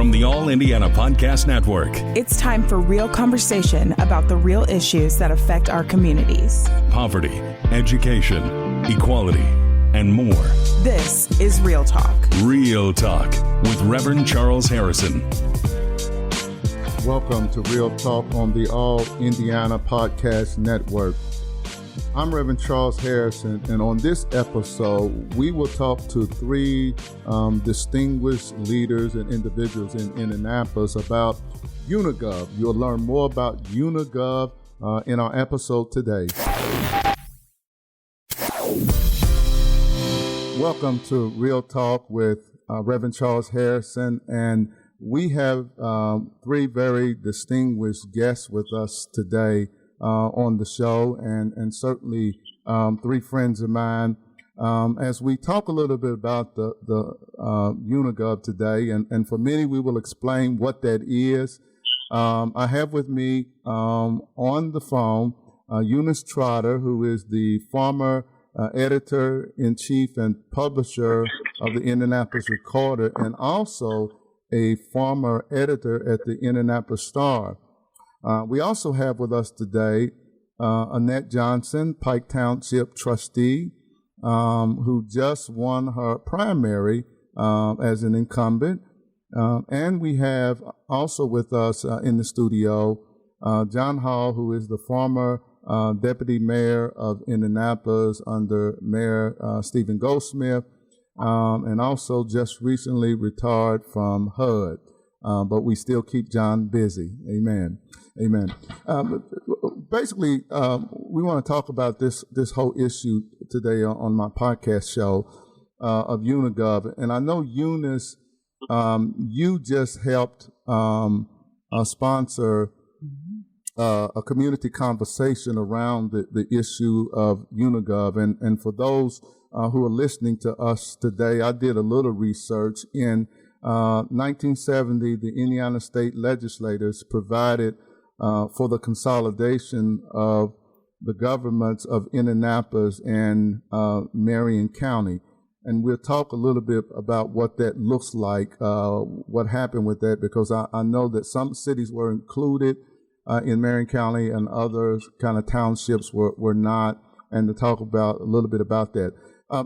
from the All Indiana Podcast Network. It's time for real conversation about the real issues that affect our communities. Poverty, education, equality, and more. This is Real Talk. Real Talk with Reverend Charles Harrison. Welcome to Real Talk on the All Indiana Podcast Network. I'm Reverend Charles Harrison, and on this episode, we will talk to three distinguished leaders and individuals in Indianapolis about Unigov. You'll learn more about Unigov in our episode today. Welcome to Real Talk with Reverend Charles Harrison, and we have three very distinguished guests with us today on the show, and certainly three friends of mine. As we talk a little bit about the Unigov today, and for many we will explain what that is. I have with me on the phone Eunice Trotter, who is the former editor-in-chief and publisher of the Indianapolis Recorder, and also a former editor at the Indianapolis Star. We also have with us today Annette Johnson, Pike Township Trustee, who just won her primary as an incumbent. And we have also with us in the studio John Hall, who is the former Deputy Mayor of Indianapolis under Mayor Stephen Goldsmith, and also just recently retired from HUD. But we still keep John busy. Amen. Amen. Basically, we want to talk about this whole issue today on my podcast show of Unigov. And I know, Eunice, you just helped sponsor a community conversation around the issue of Unigov. And for those who are listening to us today, I did a little research. In 1970, the Indiana state legislators provided for the consolidation of the governments of Indianapolis and Marion County. And we'll talk a little bit about what that looks like, what happened with that, because I know that some cities were included in Marion County and others kind of townships were not, and to talk about a little bit about that.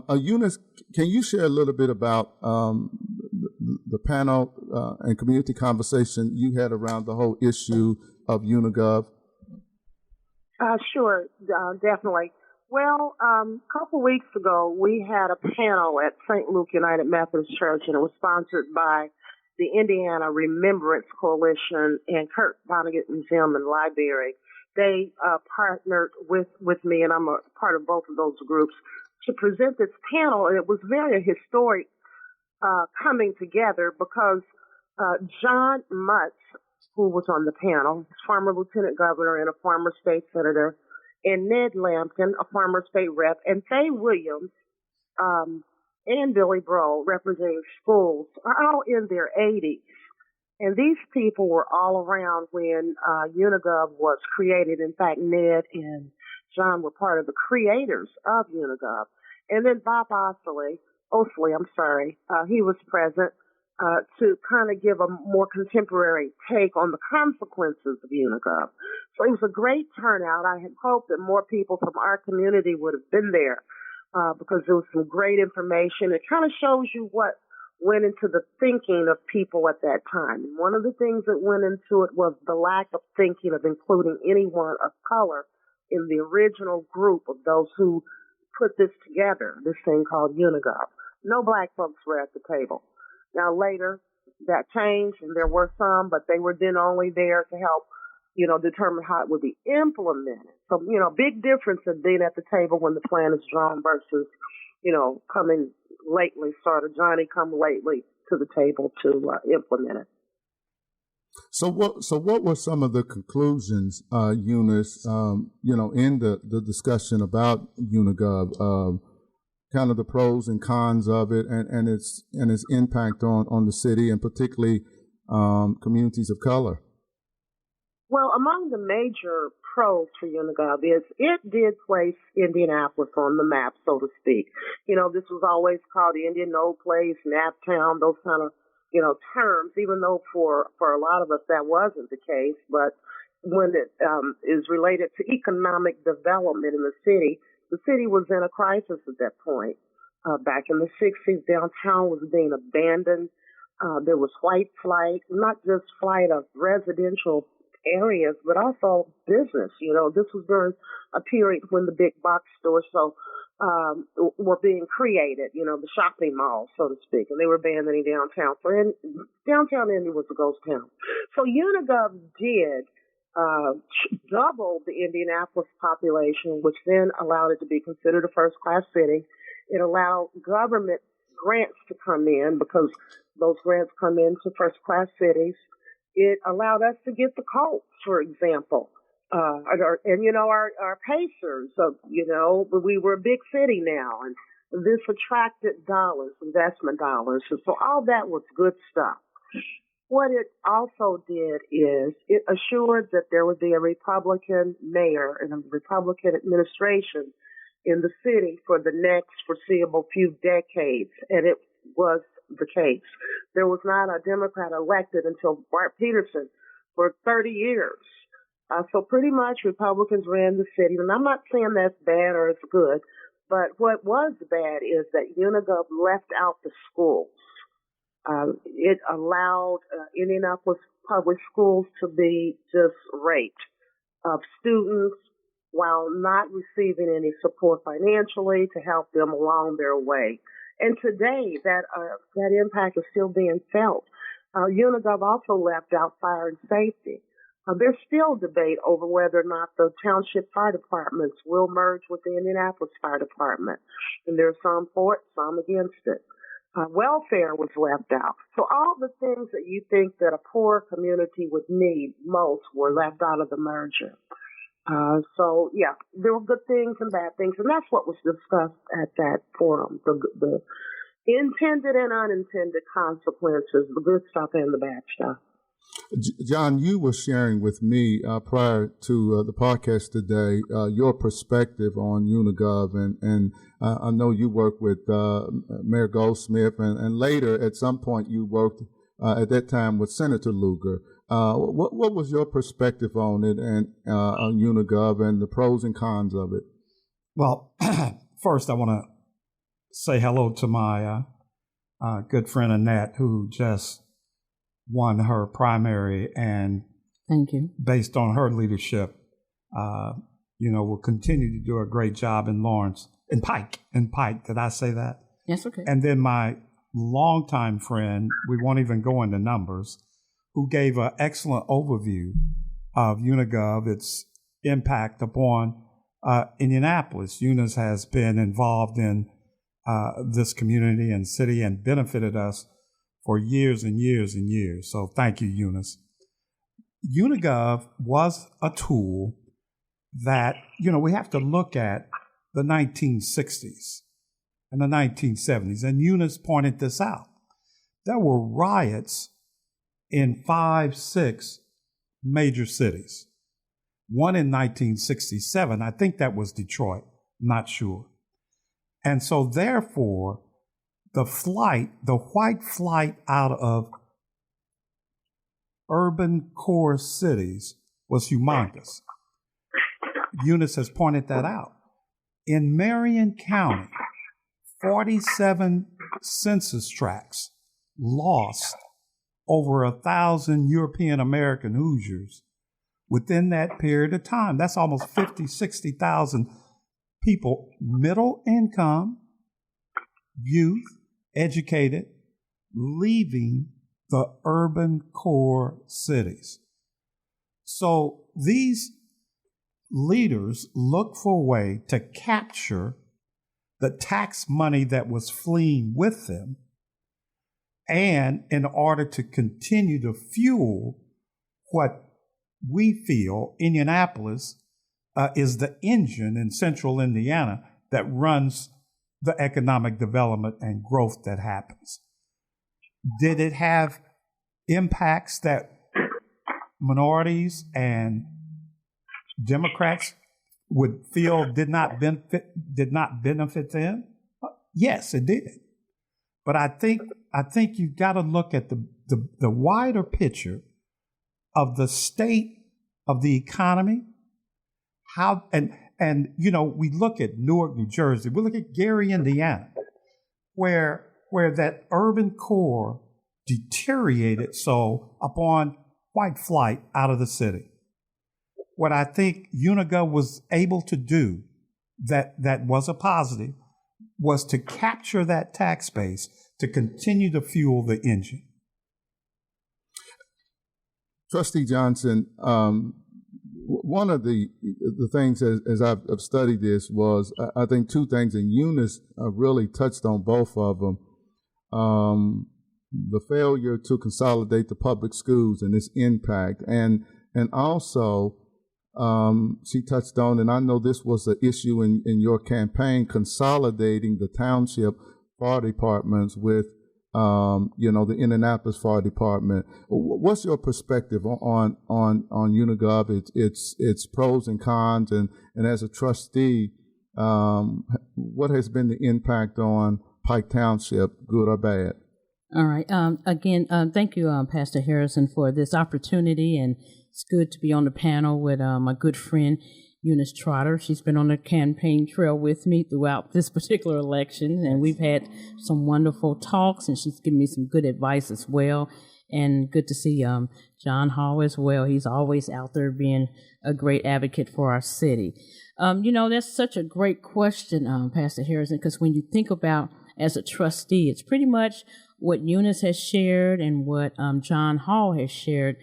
Eunice, can you share a little bit about the panel and community conversation you had around the whole issue of Unigov? Sure, definitely. Well, a couple weeks ago, we had a panel at St. Luke United Methodist Church, and it was sponsored by the Indiana Remembrance Coalition and Kurt Vonnegut Museum and Library. They partnered with me, and I'm a part of both of those groups, to present this panel, and it was very historic coming together because John Mutz, who was on the panel, former lieutenant governor and a former state senator, and Ned Lampkin, a former state rep, and Faye Williams and Billy Broll, representing schools, are all in their 80s. And these people were all around when Unigov was created. In fact, Ned and John were part of the creators of Unigov. And then Bob Osley, he was present to kind of give a more contemporary take on the consequences of Unigov. So it was a great turnout. I had hoped that more people from our community would have been there because there was some great information. It kind of shows you what went into the thinking of people at that time. And one of the things that went into it was the lack of thinking of including anyone of color in the original group of those who put this together, this thing called Unigov. No black folks were at the table. Now later that changed and there were some, but they were then only there to help, determine how it would be implemented. So, big difference in being at the table when the plan is drawn versus, coming lately, sort of Johnny come lately to the table to implement it. So what were some of the conclusions, Eunice, in the discussion about Unigov, kind of the pros and cons of it and its impact on the city and particularly communities of color? Well, among the major pros for Unigov is it did place Indianapolis on the map, so to speak. This was always called Indian No Place, Naptown, those kind of terms, even though for a lot of us that wasn't the case. But when it is related to economic development in the city was in a crisis at that point. Back in the 60s, downtown was being abandoned. There was white flight, not just flight of residential areas, but also business. This was during a period when the big box stores were being created, the shopping malls, so to speak, and they were abandoning downtown. So downtown Indy was a ghost town. So Unigov did double the Indianapolis population, which then allowed it to be considered a first-class city. It allowed government grants to come in because those grants come into first-class cities. It allowed us to get the Colts, for example, and our Pacers. We were a big city now, and this attracted dollars, investment dollars. And so all that was good stuff. What it also did is it assured that there would be a Republican mayor and a Republican administration in the city for the next foreseeable few decades, and it was the case. There was not a Democrat elected until Bart Peterson for 30 years. So pretty much Republicans ran the city, and I'm not saying that's bad or it's good, but what was bad is that Unigov left out the schools. It allowed Indianapolis public schools to be just raped of students while not receiving any support financially to help them along their way. And today, that impact is still being felt. Unigov also left out fire and safety. There's still debate over whether or not the township fire departments will merge with the Indianapolis Fire Department. And there's some for it, some against it. Welfare was left out. So all the things that you think that a poor community would need most were left out of the merger. There were good things and bad things, and that's what was discussed at that forum, the intended and unintended consequences, the good stuff and the bad stuff. John, you were sharing with me prior to the podcast today your perspective on Unigov, and I know you worked with Mayor Goldsmith, and later at some point you worked at that time with Senator Lugar. What was your perspective on it and on Unigov and the pros and cons of it? Well, first I want to say hello to my good friend Annette, who just won her primary, and thank you. Based on her leadership, will continue to do a great job in Lawrence, in Pike. Did I say that? Yes, okay. And then my longtime friend, we won't even go into numbers, who gave an excellent overview of Unigov, its impact upon Indianapolis. Eunice has been involved in this community and city and benefited us for years and years and years. So thank you, Eunice. Unigov was a tool that, we have to look at the 1960s and the 1970s. And Eunice pointed this out. There were riots in 5-6 major cities. One in 1967, I think that was Detroit, not sure. And so therefore, the white flight out of urban core cities was humongous. Eunice has pointed that out. In Marion County, 47 census tracts lost over 1,000 European American Hoosiers within that period of time. That's almost 60,000 people, middle income, youth, educated, leaving the urban core cities. So these leaders look for a way to capture the tax money that was fleeing with them, and in order to continue to fuel what we feel Indianapolis is the engine in central Indiana that runs the economic development and growth that happens. Did it have impacts that minorities and Democrats would feel did not benefit them? Yes, it did. But I think I think you've got to look at the wider picture of the state of the economy, how and we look at Newark, New Jersey, we look at Gary, Indiana, where that urban core deteriorated so upon white flight out of the city. What I think Unigov was able to do that was a positive was to capture that tax base to continue to fuel the engine. Trustee Johnson, one of the things as I've studied this was, I think, two things, and Eunice really touched on both of them. The failure to consolidate the public schools and its impact, and also she touched on, and I know this was an issue in your campaign, consolidating the township fire departments with the Indianapolis Fire Department. What's your perspective on Unigov, its pros and cons, and as a trustee, what has been the impact on Pike Township, good or bad? All right. Again, thank you, Pastor Harrison, for this opportunity, and it's good to be on the panel with my good friend Eunice Trotter. She's been on the campaign trail with me throughout this particular election, and we've had some wonderful talks, and she's given me some good advice as well. And good to see John Hall as well. He's always out there being a great advocate for our city. That's such a great question, Pastor Harrison, because when you think about as a trustee, it's pretty much what Eunice has shared and what John Hall has shared.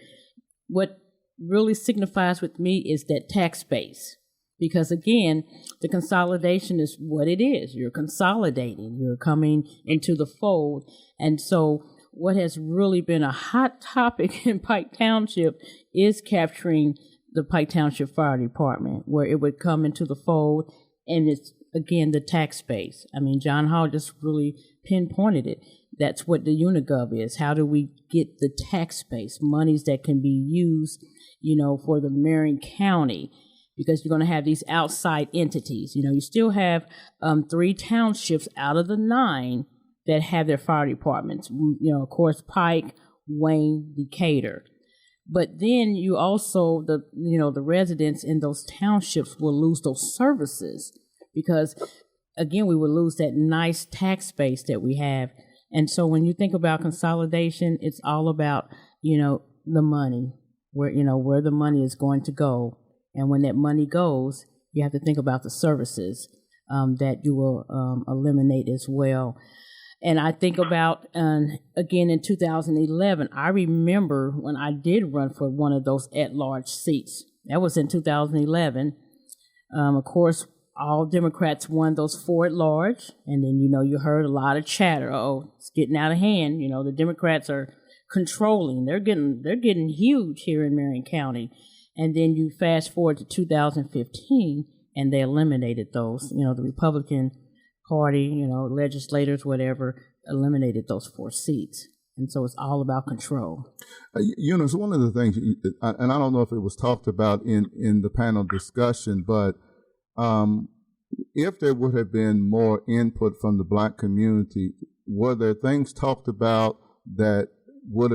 What really signifies with me is that tax base, because again, the consolidation is what it is. You're consolidating, you're coming into the fold. And so what has really been a hot topic in Pike Township is capturing the Pike Township Fire Department, where it would come into the fold, and it's, again, the tax base. I mean, John Hall just really pinpointed it. That's what the Unigov is. How do we get the tax base, monies that can be used, for the Marion County? Because you're going to have these outside entities. You still have 3 townships out of the 9 that have their fire departments. Of course, Pike, Wayne, Decatur. But then you also, the residents in those townships will lose those services because, again, we will lose that nice tax base that we have. And so when you think about consolidation, it's all about, the money, where the money is going to go. And when that money goes, you have to think about the services that you will eliminate as well. And I think about, again, in 2011, I remember when I did run for one of those at-large seats. That was in 2011. Of course, all Democrats won those 4 at-large. And then, you heard a lot of chatter. Oh, it's getting out of hand. The Democrats are controlling. They're getting huge here in Marion County. And then you fast forward to 2015, and they eliminated those. The Republican Party, legislators, whatever, eliminated those 4 seats. And so it's all about control. Eunice, one of the things, and I don't know if it was talked about in the panel discussion, but if there would have been more input from the Black community, were there things talked about that would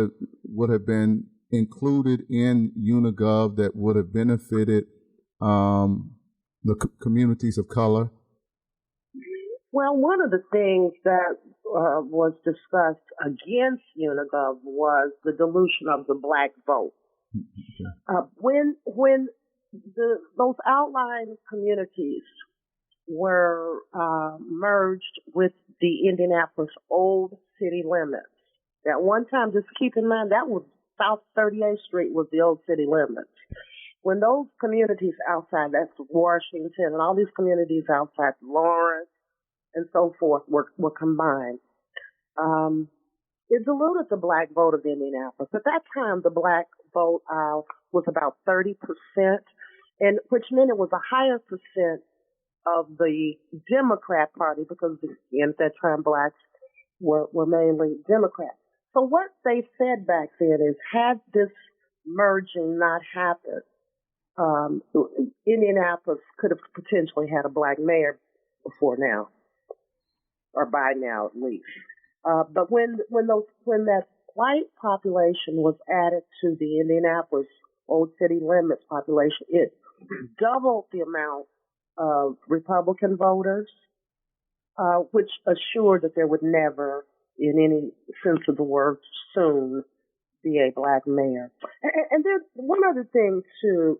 have been included in Unigov that would have benefited the communities of color? Well, one of the things that was discussed against Unigov was the dilution of the Black vote. Okay. When those outlying communities were merged with the Indianapolis old city limits, at one time, just keep in mind, that was South 38th Street was the old city limits. When those communities outside, that's Washington, and all these communities outside Lawrence and so forth were combined, it diluted the Black vote of Indianapolis. At that time, the Black vote was about 30%, and which meant it was a higher percent of the Democrat Party because at that time Blacks were mainly Democrats. So what they said back then is, had this merging not happened, Indianapolis could have potentially had a Black mayor before now, or by now at least. But when that white population was added to the Indianapolis old city limits population, it doubled the amount of Republican voters, which assured that there would never, in any sense of the word, soon be a black mayor. And there's one other thing too,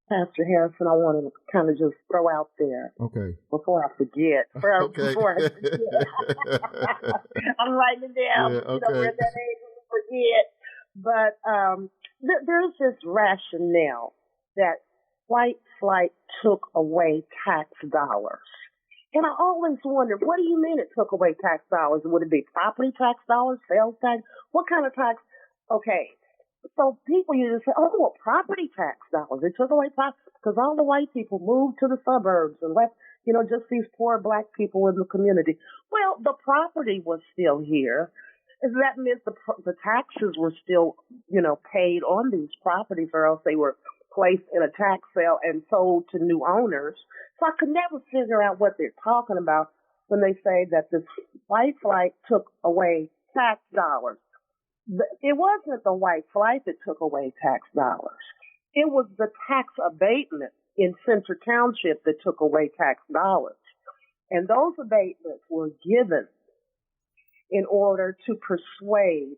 Pastor Harrison, I want to kind of just throw out there. Okay. Before I forget. Okay. Before I forget. I'm writing it down. Yeah, okay. We're at that age we forget. But there's this rationale that white flight took away tax dollars. And I always wondered, what do you mean it took away tax dollars? Would it be property tax dollars, sales tax? What kind of tax? Okay. So people usually say, oh, well, property tax dollars. They took away property because all the white people moved to the suburbs and left, just these poor black people in the community. Well, the property was still here. And that meant the taxes were still, paid on these properties, or else they were placed in a tax sale and sold to new owners. So I could never figure out what they're talking about when they say that this white flight took away tax dollars. It wasn't the white flight that took away tax dollars. It was the tax abatement in Center Township that took away tax dollars. And those abatements were given in order to persuade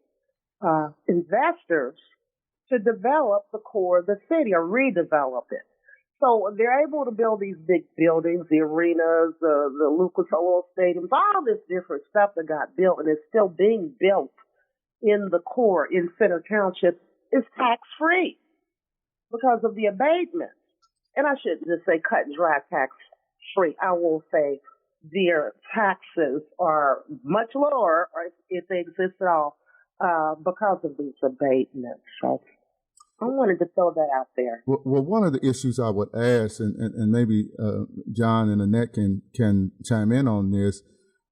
investors to develop the core of the city or redevelop it. So they're able to build these big buildings, the arenas, the Lucas Oil Stadiums, all this different stuff that got built and is still being built in the core in Center Township is tax-free because of the abatements. And I shouldn't just say cut and dry tax-free. I will say their taxes are much lower, or if they exist at all, because of these abatements. So I wanted to throw that out there. Well, one of the issues I would ask, and maybe John and Annette can chime in on this,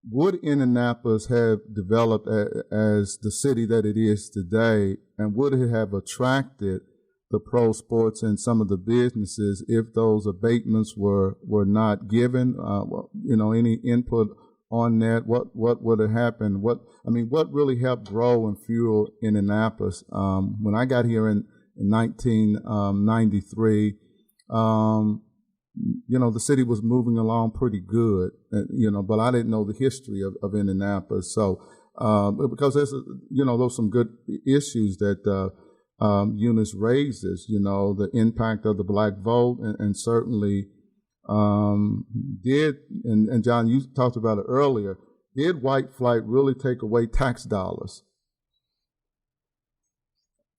would Indianapolis have developed as the city that it is today, and would it have attracted the pro sports and some of the businesses if those abatements were not given? Any input on that? What would have happened? What really helped grow and fuel Indianapolis? When I got here in 1993, the city was moving along pretty good, but I didn't know the history of Indianapolis. So, because there's some good issues that Eunice raises, the impact of the black vote, and certainly and John, you talked about it earlier, did white flight really take away tax dollars?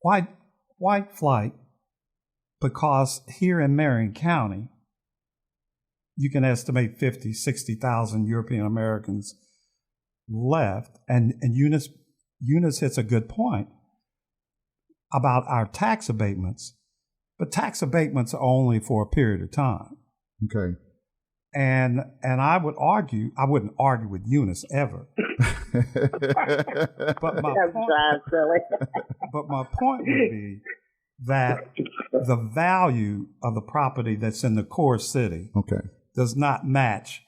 White flight, because here in Marion County, you can estimate 50, 60,000 European Americans left. And Eunice hits a good point about our tax abatements, but tax abatements are only for a period of time. Okay. And I would argue, I wouldn't argue with Eunice ever. But my point would be that the value of the property that's in the core city does not match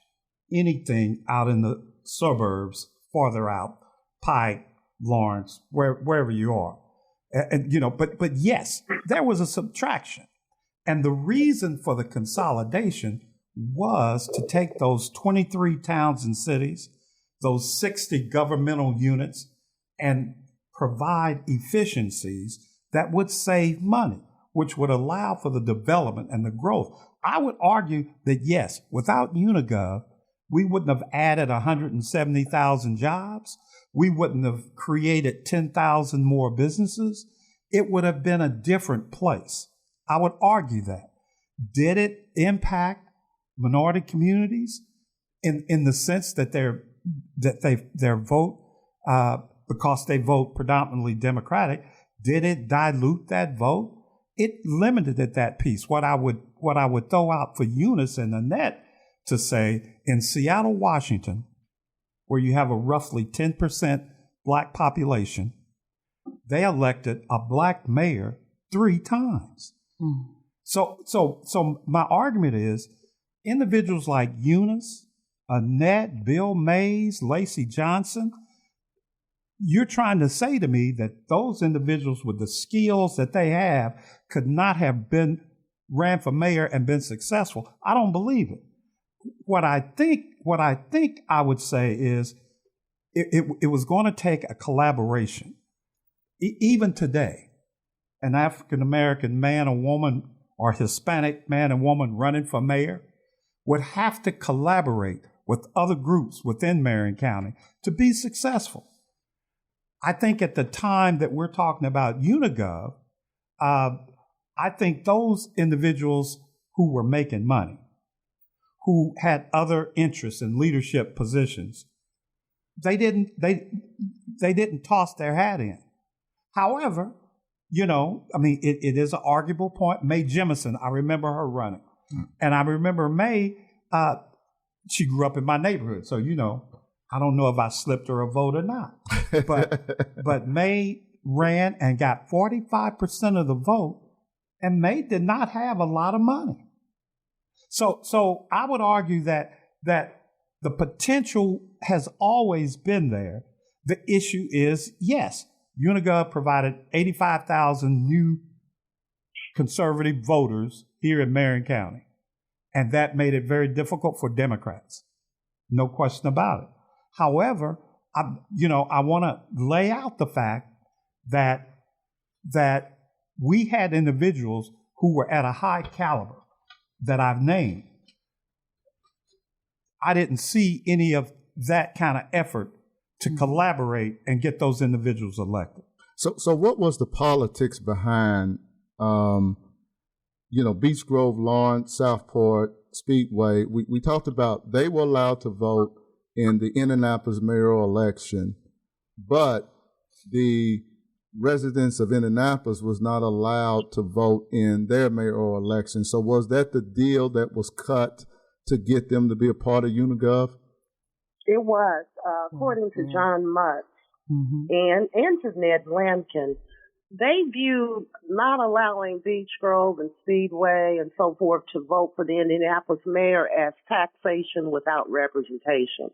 anything out in the suburbs farther out, Pike, Lawrence, wherever you are. But yes, there was a subtraction. And the reason for the consolidation was to take those 23 towns and cities, those 60 governmental units, and provide efficiencies that would save money, which would allow for the development and the growth. I would argue that, yes, without Unigov, we wouldn't have added 170,000 jobs. We wouldn't have created 10,000 more businesses. It would have been a different place. I would argue that. Did it impact minority communities in the sense that their vote, because they vote predominantly Democratic, did it dilute that vote? It limited at that piece. What I would throw out for Eunice and Annette to say, in Seattle, Washington, where you have a roughly 10% black population, they elected a black mayor 3 times. Mm. So my argument is individuals like Eunice, Annette, Bill Mays, Lacey Johnson, you're trying to say to me that those individuals with the skills that they have could not have ran for mayor and been successful. I don't believe it. What I think I would say is it was going to take a collaboration. Even today, an African American man or woman or Hispanic man and woman running for mayor would have to collaborate with other groups within Marion County to be successful. I think at the time that we're talking about Unigov, I think those individuals who were making money, who had other interests in leadership positions, they didn't toss their hat in. However, it is an arguable point. Mae Jemison, I remember her running. And I remember Mae, she grew up in my neighborhood. So, I don't know if I slipped her a vote or not. But Mae ran and got 45% of the vote, and Mae did not have a lot of money. So I would argue that the potential has always been there. The issue is, yes, Unigov provided 85,000 new conservative voters here in Marion County, and that made it very difficult for Democrats. No question about it. However, I want to lay out the fact that we had individuals who were at a high caliber that I've named. I didn't see any of that kind of effort to collaborate and get those individuals elected. So what was the politics behind, Beach Grove, Lawrence, Southport, Speedway? We talked about they were allowed to vote in the Indianapolis mayoral election, but the residents of Indianapolis was not allowed to vote in their mayoral election. So was that the deal that was cut to get them to be a part of Unigov? It was, according to John Mutz and to Ned Lampkin, they viewed not allowing Beach Grove and Speedway and so forth to vote for the Indianapolis mayor as taxation without representation.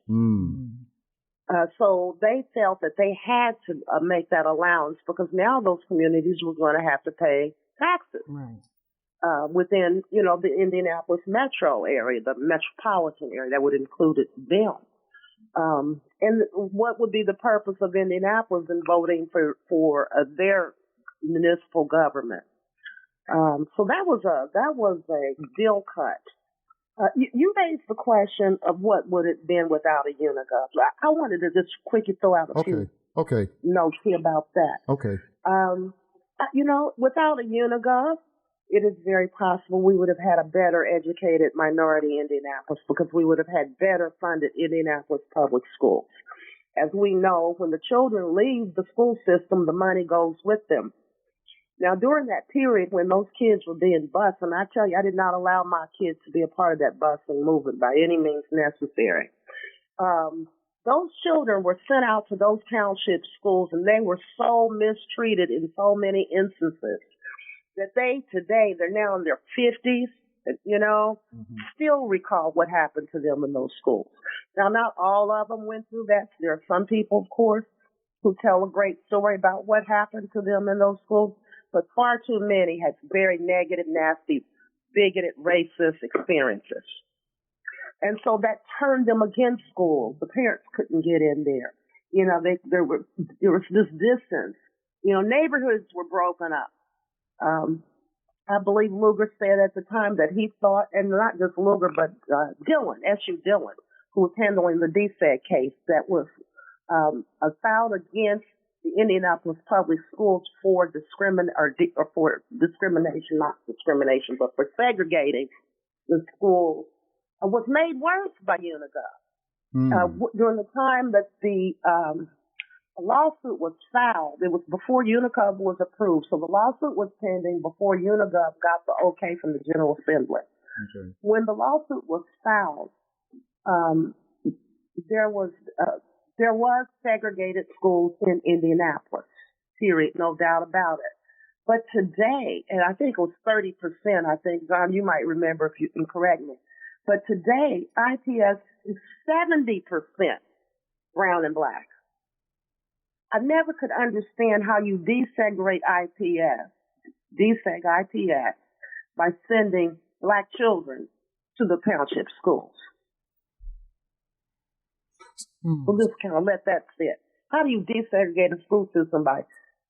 So they felt that they had to make that allowance because now those communities were going to have to pay taxes within, the Indianapolis metro area, the metropolitan area that would include them. And what would be the purpose of Indianapolis in voting for their municipal government? So that was a deal cut. You raised the question of what would it been without a Unigov. I wanted to just quickly throw out a few notes here about that. Okay. Without a Unigov, it is very possible we would have had a better educated minority Indianapolis because we would have had better funded Indianapolis public schools. As we know, when the children leave the school system, the money goes with them. Now, during that period when those kids were being bused, and I tell you, I did not allow my kids to be a part of that busing movement by any means necessary. Those children were sent out to those township schools, and they were so mistreated in so many instances that they're now in their 50s, still recall what happened to them in those schools. Now, not all of them went through that. There are some people, of course, who tell a great story about what happened to them in those schools, but far too many had very negative, nasty, bigoted, racist experiences. And so that turned them against schools. The parents couldn't get in there. There was this distance. Neighborhoods were broken up. I believe Lugar said at the time that he thought, and not just Lugar, but Dillon, S.U. Dillon, who was handling the DFAD case that was filed against the Indianapolis public schools for discrimination, not discrimination, but for segregating the schools, was made worse by Unigov. During the time that the lawsuit was filed, it was before Unigov was approved, so the lawsuit was pending before Unigov got the okay from the General Assembly. Okay. When the lawsuit was filed, there was segregated schools in Indianapolis, period, no doubt about it. But today, and I think it was 30%, I think, John, you might remember if you can correct me, but today, IPS is 70% brown and black. I never could understand how you desegregate IPS by sending black children to the township schools. We'll just kind of let that sit. How do you desegregate a school system by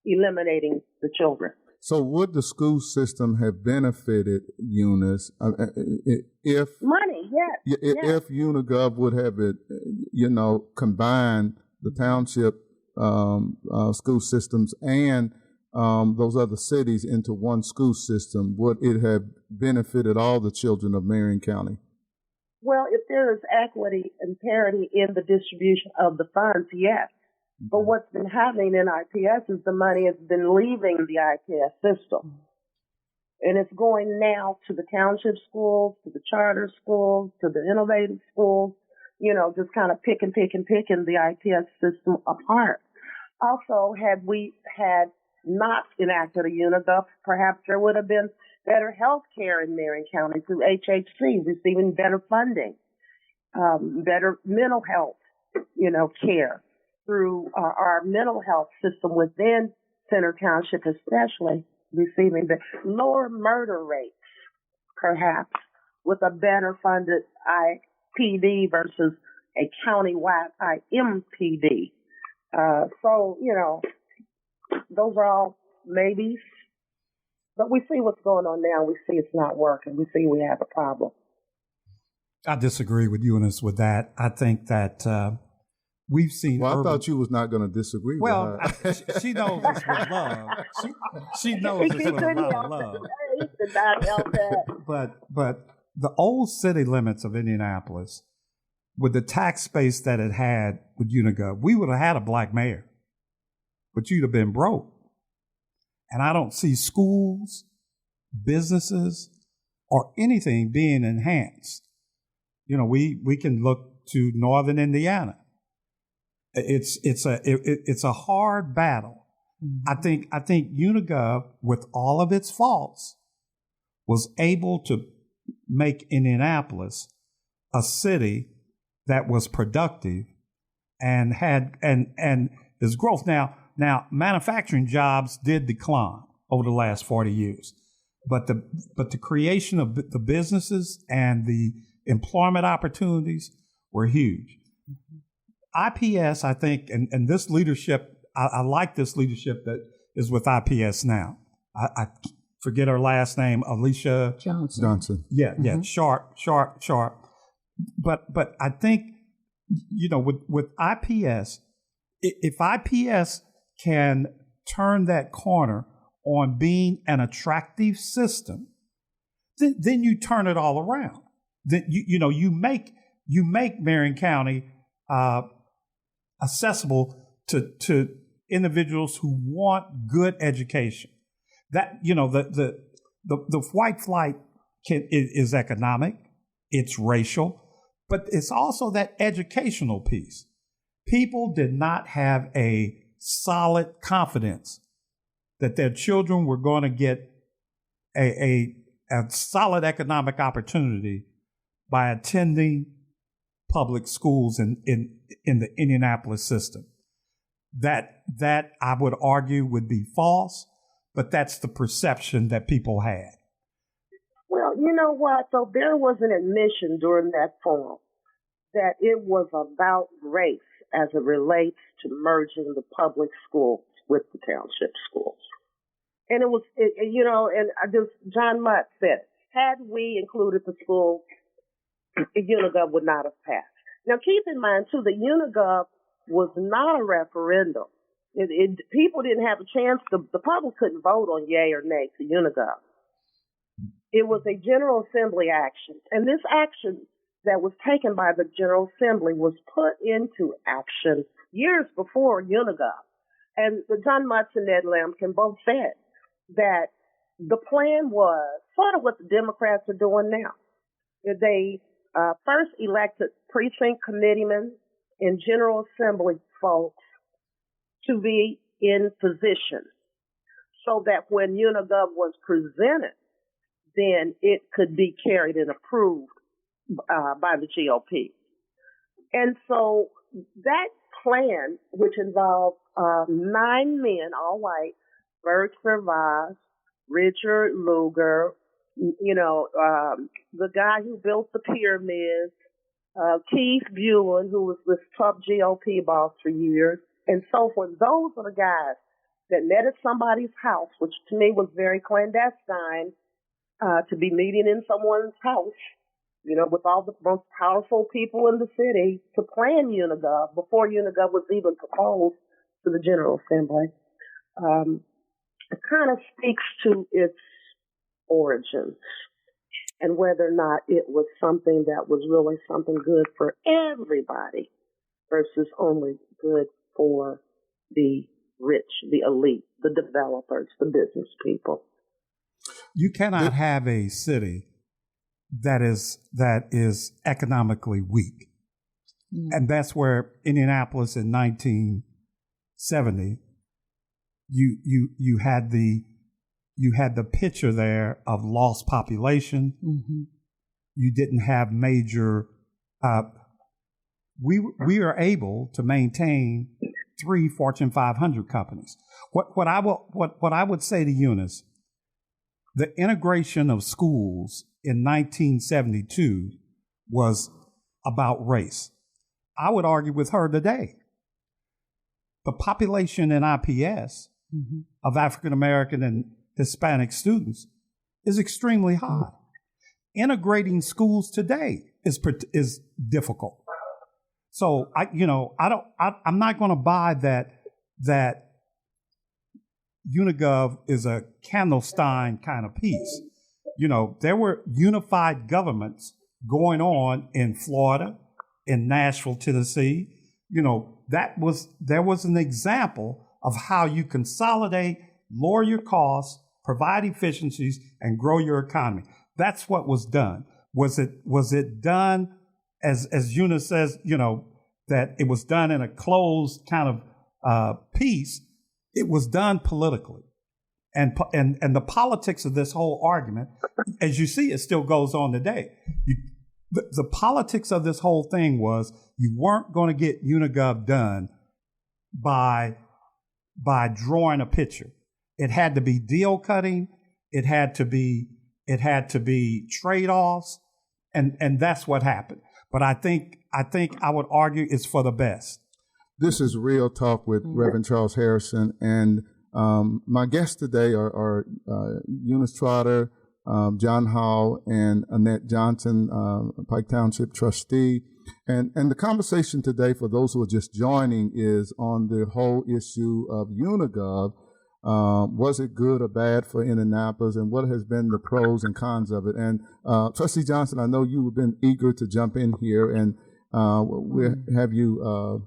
eliminating the children? So would the school system have benefited, Eunice, if money? Yes. If Unigov would have it, combined the township school systems and those other cities into one school system, would it have benefited all the children of Marion County? Well, if there is equity and parity in the distribution of the funds, yes. But what's been happening in IPS is the money has been leaving the IPS system. And it's going now to the township schools, to the charter schools, to the innovative schools, just kind of picking the IPS system apart. Also, had we had not enacted a Unigov, perhaps there would have been better health care in Marion County through HHC, receiving better funding, better mental health, care through our mental health system within Center Township, especially receiving the lower murder rates, perhaps, with a better funded IPD versus a countywide IMPD. So, those are all maybes. But we see what's going on now. We see it's not working. We see we have a problem. I disagree with Eunice with that. I think that we've seen. Well, I thought you was not going to disagree with her. Well, she knows this with love. She knows this with a lot of love. He did not help that. But the old city limits of Indianapolis, with the tax base that it had with Unigov, we would have had a black mayor, but you'd have been broke. And I don't see schools, businesses, or anything being enhanced. We can look to northern Indiana. It's a hard battle. Mm-hmm. I think Unigov, with all of its faults, was able to make Indianapolis a city that was productive and had and there's growth. Now manufacturing jobs did decline over the last 40 years, but the creation of the businesses and the employment opportunities were huge. Mm-hmm. IPS, I think, and this leadership, I like this leadership that is with IPS now. I forget her last name, Alicia Johnson. Yeah, mm-hmm. Sharp. But I think, with IPS, if IPS can turn that corner on being an attractive system, then you turn it all around. Then you make Marion County accessible to individuals who want good education. That the white flight is economic, it's racial, but it's also that educational piece. People did not have a solid confidence that their children were going to get a solid economic opportunity by attending public schools in the Indianapolis system. That I would argue would be false, but that's the perception that people had. Well, you know what? So there was an admission during that forum that it was about race as it relates to merging the public schools with the township schools. And it was, John Mutt said, had we included the schools, Unigov would not have passed. Now, keep in mind, too, that Unigov was not a referendum. People didn't have a chance. The public couldn't vote on yay or nay to Unigov. It was a General Assembly action. And this action that was taken by the General Assembly was put into action years before Unigov. And John Mutz and Ned Lampkin both said that the plan was sort of what the Democrats are doing now. They first elected precinct committeemen and General Assembly folks to be in position so that when Unigov was presented, then it could be carried and approved by the GOP. And so that plan, which involved 9 men, all white, Bert Servaz, Richard Lugar, the guy who built the pyramids, Keith Buellen, who was this top GOP boss for years, and so forth. Those are the guys that met at somebody's house, which to me was very clandestine, to be meeting in someone's house, with all the most powerful people in the city to plan Unigov before Unigov was even proposed to the General Assembly. It kind of speaks to its origins and whether or not it was something that was really something good for everybody versus only good for the rich, the elite, the developers, the business people. You cannot have a city that is economically weak. And that's where Indianapolis in 1970, you had the picture there of lost population. Mm-hmm. You didn't have major. We are able to maintain 3 Fortune 500 companies. What I would say to Eunice, the integration of schools in 1972 was about race. I would argue with her today. The population in IPS mm-hmm. of African American and Hispanic students is extremely high. Integrating schools today is difficult. So I'm not going to buy that Unigov is a Candlestein kind of piece. There were unified governments going on in Florida, in Nashville, Tennessee. There was an example of how you consolidate, lower your costs, provide efficiencies, and grow your economy. That's what was done. Was it done as Eunice says, that it was done in a closed kind of piece? It was done politically. And the politics of this whole argument, as you see, it still goes on today. The politics of this whole thing was you weren't going to get Unigov done by drawing a picture. It had to be deal cutting. It had to be trade-offs, and that's what happened. But I think I would argue it's for the best. This is Real Talk with Reverend Charles Harrison, and my guests today are Eunice Trotter, John Hall, and Annette Johnson, Pike Township Trustee. And the conversation today, for those who are just joining, is on the whole issue of Unigov. Was it good or bad for Indianapolis, and what has been the pros and cons of it? And Trustee Johnson, I know you have been eager to jump in here, and we'll have you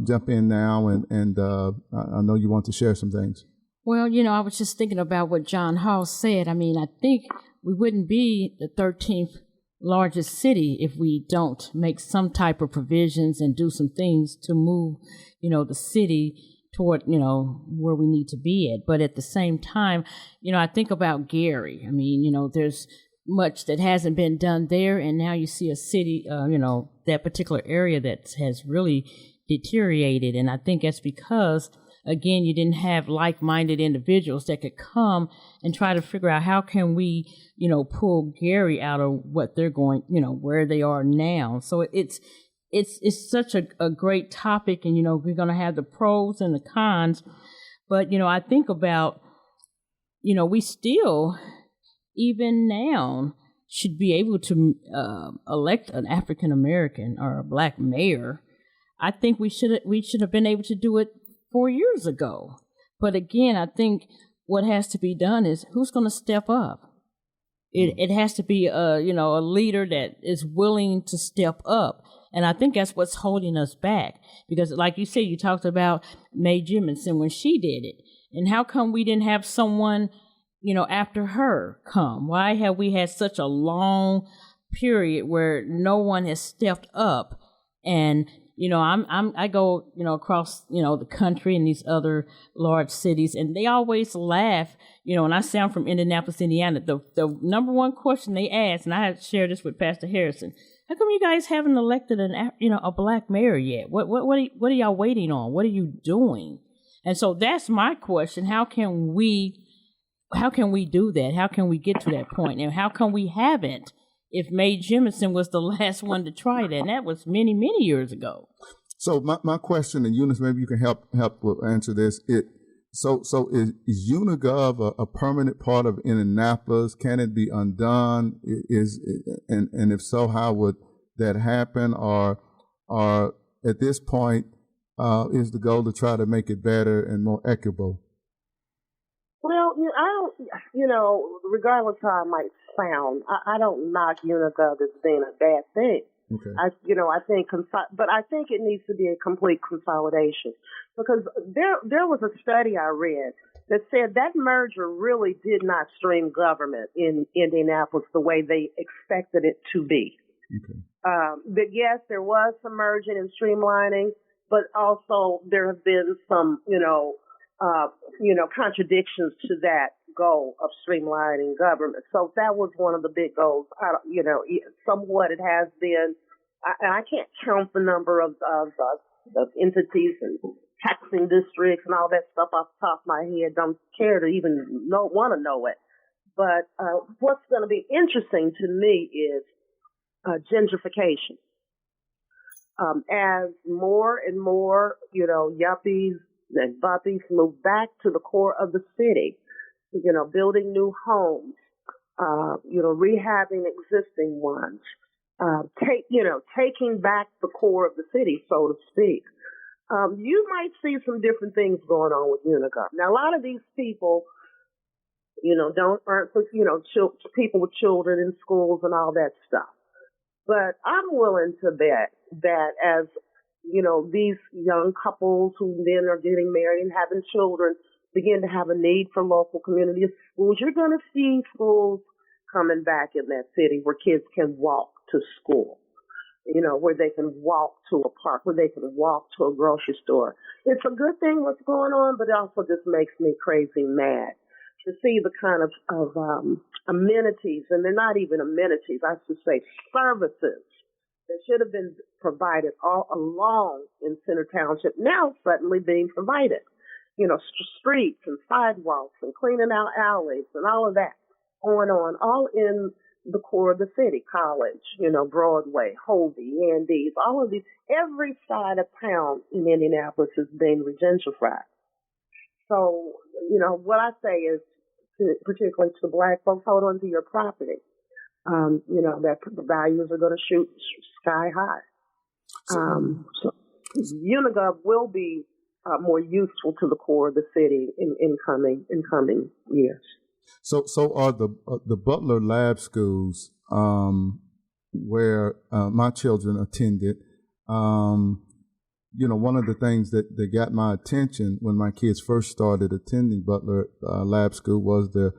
jump in now, and I know you want to share some things. Well, I was just thinking about what John Hall said. I mean, I think we wouldn't be the 13th largest city if we don't make some type of provisions and do some things to move, the city toward, where we need to be at. But at the same time, I think about Gary. I mean, there's much that hasn't been done there, and now you see a city, that particular area that has really deteriorated. And I think that's because, again, you didn't have like-minded individuals that could come and try to figure out how can we, pull Gary out of what they're going, where they are now. So it's such a great topic, and, we're going to have the pros and the cons. But, I think about, we still, even now, should be able to elect an African American or a black mayor. I think we should have been able to do it 4 years ago. But again, I think what has to be done is who's going to step up. It has to be a leader that is willing to step up. And I think that's what's holding us back. Because like you said, you talked about Mae Jemison when she did it. And how come we didn't have someone, after her come? Why have we had such a long period where no one has stepped up? And I go, across, the country and these other large cities, and they always laugh, and I say I'm from Indianapolis, Indiana. The number one question they ask, and I had shared this with Pastor Harrison, how come you guys haven't elected a black mayor yet? What are y'all waiting on? What are you doing? And so that's my question. How can we do that? How can we get to that point? And how come we haven't? If Mae Jemison was the last one to try that, and that was many, many years ago. So my question, and Eunice, maybe you can help answer this. So is Unigov a permanent part of Indianapolis? Can it be undone? And if so, how would that happen? Or at this point, is the goal to try to make it better and more equitable? Well, regardless how I might sound, I don't knock Unigov as being a bad thing. Okay. I think it needs to be a complete consolidation, because there was a study I read that said that merger really did not stream government in Indianapolis the way they expected it to be. Okay. But yes, there was some merging and streamlining, but also there have been some, contradictions to that goal of streamlining government. So that was one of the big goals. Somewhat it has been, and I can't count the number of entities and taxing districts and all that stuff off the top of my head. Don't care to even want to know it. But what's going to be interesting to me is gentrification. As more and more, yuppies and buppies move back to the core of the city, building new homes, rehabbing existing ones, taking back the core of the city, so to speak. You might see some different things going on with Unigov. Now, a lot of these people, aren't people with children in schools and all that stuff. But I'm willing to bet that as, these young couples who then are getting married and having children begin to have a need for local community schools, you're going to see schools coming back in that city where kids can walk to school, where they can walk to a park, where they can walk to a grocery store. It's a good thing what's going on, but it also just makes me crazy mad to see the kind of amenities, and they're not even amenities, I should say services that should have been provided all along in Center Township, now suddenly being provided. Streets and sidewalks and cleaning out alleys and all of that going on, all in the core of the city. College, Broadway, Hovey, Andes, all of these, every side of town in Indianapolis is being regentrified. So, what I say is, particularly to black folks, hold on to your property. That the values are going to shoot sky high. So Unigov will be more useful to the core of the city in coming years. So are the Butler Lab schools where my children attended? One of the things that got my attention when my kids first started attending Butler Lab School was the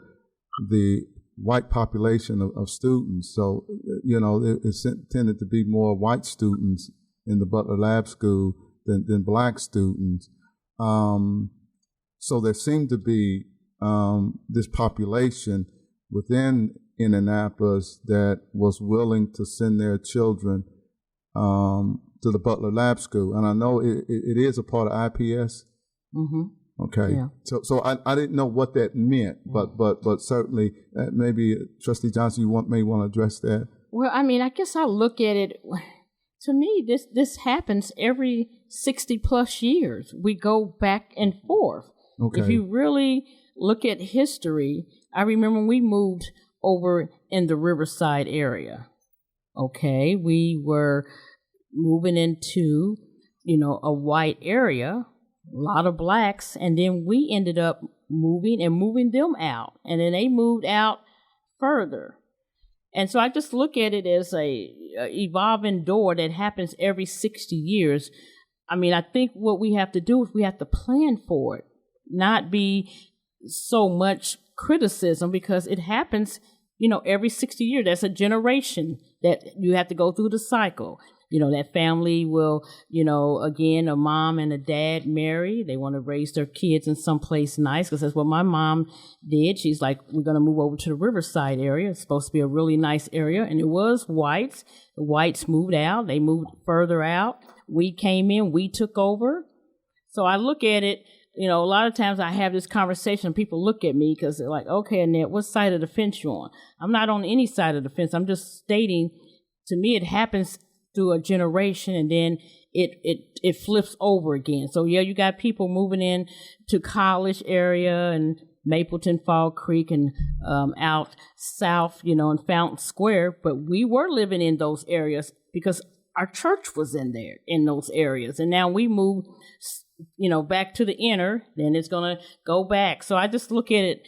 white population of students. So, it tended to be more white students in the Butler Lab School than black students. So there seemed to be this population within Indianapolis that was willing to send their children to the Butler Lab School. And I know it is a part of IPS. Mm-hmm. Okay. Yeah. So I didn't know what that meant, but certainly maybe Trustee Johnson, you may want to address that. Well, I guess I look at it. To me, this happens every 60 plus years. We go back and forth. Okay. If you really look at history, I remember when we moved over in the Riverside area. Okay, we were moving into, a white area, a lot of blacks, and then we ended up moving them out, and then they moved out further. And so I just look at it as a evolving door that happens every 60 years. I think what we have to do is we have to plan for it, not be so much criticism, because it happens, every 60 years. There's a generation that you have to go through the cycle. that family will, again, a mom and a dad marry. They want to raise their kids in someplace nice, because that's what my mom did. She's like, we're going to move over to the Riverside area. It's supposed to be a really nice area. And it was whites. The whites moved out. They moved further out. We came in. We took over. So I look at it, a lot of times I have this conversation and people look at me because they're like, okay, Annette, what side of the fence you on? I'm not on any side of the fence. I'm just stating, to me, it happens through a generation and then it flips over again. So yeah, you got people moving in to College area and Mapleton, Fall Creek, and out south, in Fountain Square. But we were living in those areas because our church was in those areas. And now we moved, back to the inner, then it's going to go back. So I just look at it,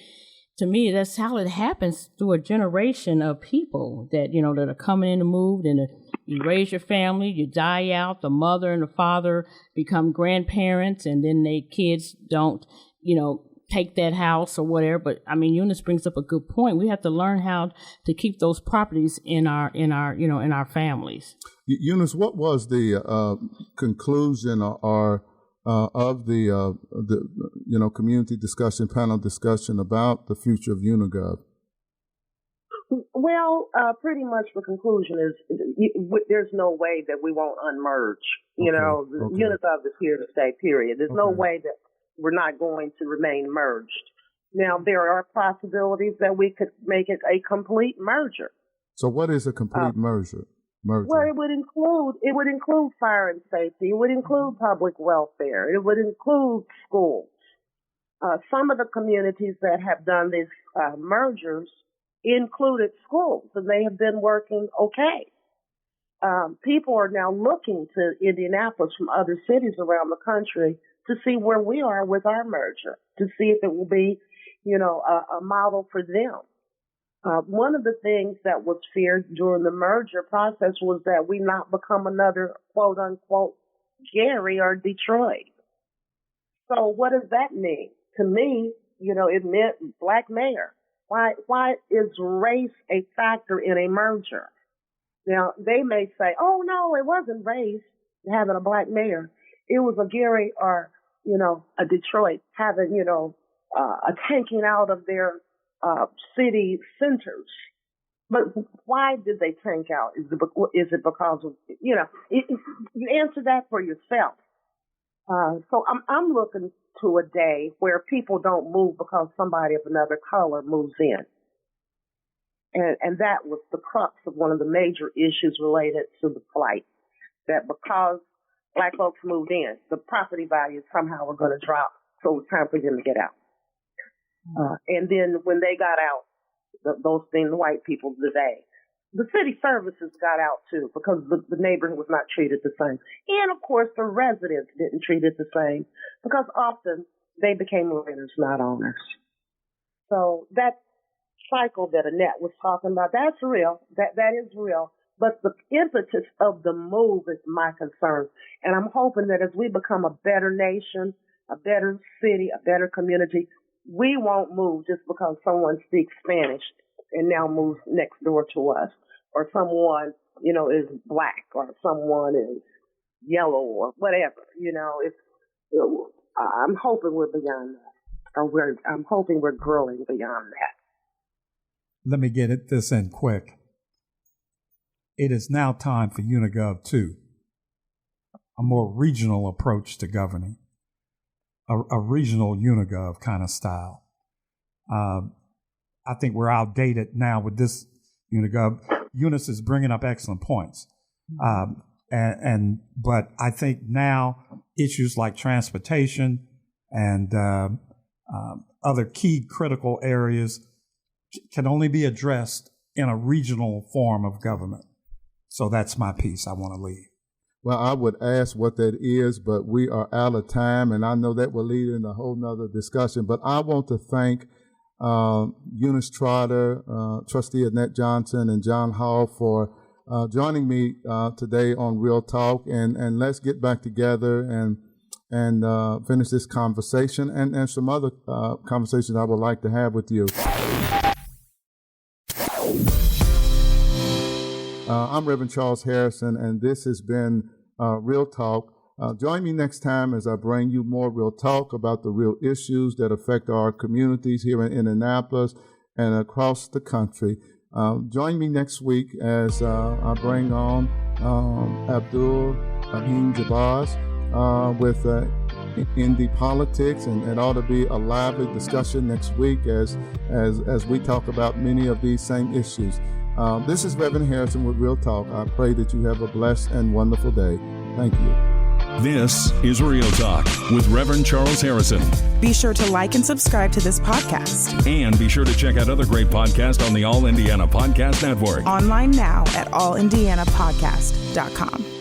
to me, that's how it happens through a generation of people that, that are coming in to move, and you raise your family, you die out, the mother and the father become grandparents, and then their kids don't, take that house or whatever. But I mean, Eunice brings up a good point. We have to learn how to keep those properties in our families. Eunice, what was the conclusion or of the community discussion, panel discussion about the future of Unigov? Well, pretty much the conclusion is there's no way that we won't unmerge. Unigov is here to stay, period. There's no way that we're not going to remain merged. Now, there are possibilities that we could make it a complete merger. So what is a complete merger? Well, it would include fire and safety. It would include public welfare. It would include schools. Some of the communities that have done these mergers included schools, and they have been working okay. People are now looking to Indianapolis from other cities around the country to see where we are with our merger, to see if it will be, a model for them. One of the things that was feared during the merger process was that we not become another quote unquote Gary or Detroit. So what does that mean? To me, it meant black mayor. Why is race a factor in a merger? Now, they may say, oh, no, it wasn't race having a black mayor. It was a Gary or, a Detroit having, a taking out of their city centers. But why did they tank out? Is it because of, you answer that for yourself. So I'm looking to a day where people don't move because somebody of another color moves in. And that was the crux of one of the major issues related to the flight, that because black folks moved in, the property values somehow were going to drop, so it was time for them to get out. And then when they got out, those things, the white people today, the city services got out too, because the neighborhood was not treated the same. And of course, the residents didn't treat it the same, because often they became renters, not owners. So that cycle that Annette was talking about, that's real. That is real. But the impetus of the move is my concern. And I'm hoping that as we become a better nation, a better city, a better community, we won't move just because someone speaks Spanish and now moves next door to us, or someone, is black, or someone is yellow, or whatever. I'm hoping we're beyond that, or I'm hoping we're growing beyond that. Let me get this in quick. It is now time for Unigov 2, a more regional approach to governing, a regional Unigov kind of style. I think we're outdated now with this Unigov. Eunice is bringing up excellent points. But I think now issues like transportation and other key critical areas can only be addressed in a regional form of government. So that's my piece I want to leave. Well, I would ask what that is, but we are out of time, and I know that will lead in a whole nother discussion. But I want to thank Eunice Trotter, Trustee Annette Johnson, and John Hall for joining me today on Real Talk, and let's get back together and finish this conversation and some other conversations I would like to have with you. I'm Reverend Charles Harrison, and this has been Real Talk. Join me next time as I bring you more real talk about the real issues that affect our communities here in Indianapolis and across the country. Join me next week as I bring on Abdul Rahim Jabaz with Indy politics, and it ought to be a lively discussion next week as we talk about many of these same issues. This is Reverend Harrison with Real Talk. I pray that you have a blessed and wonderful day. Thank you. This is Real Talk with Reverend Charles Harrison. Be sure to like and subscribe to this podcast. And be sure to check out other great podcasts on the All Indiana Podcast Network. Online now at allindianapodcast.com.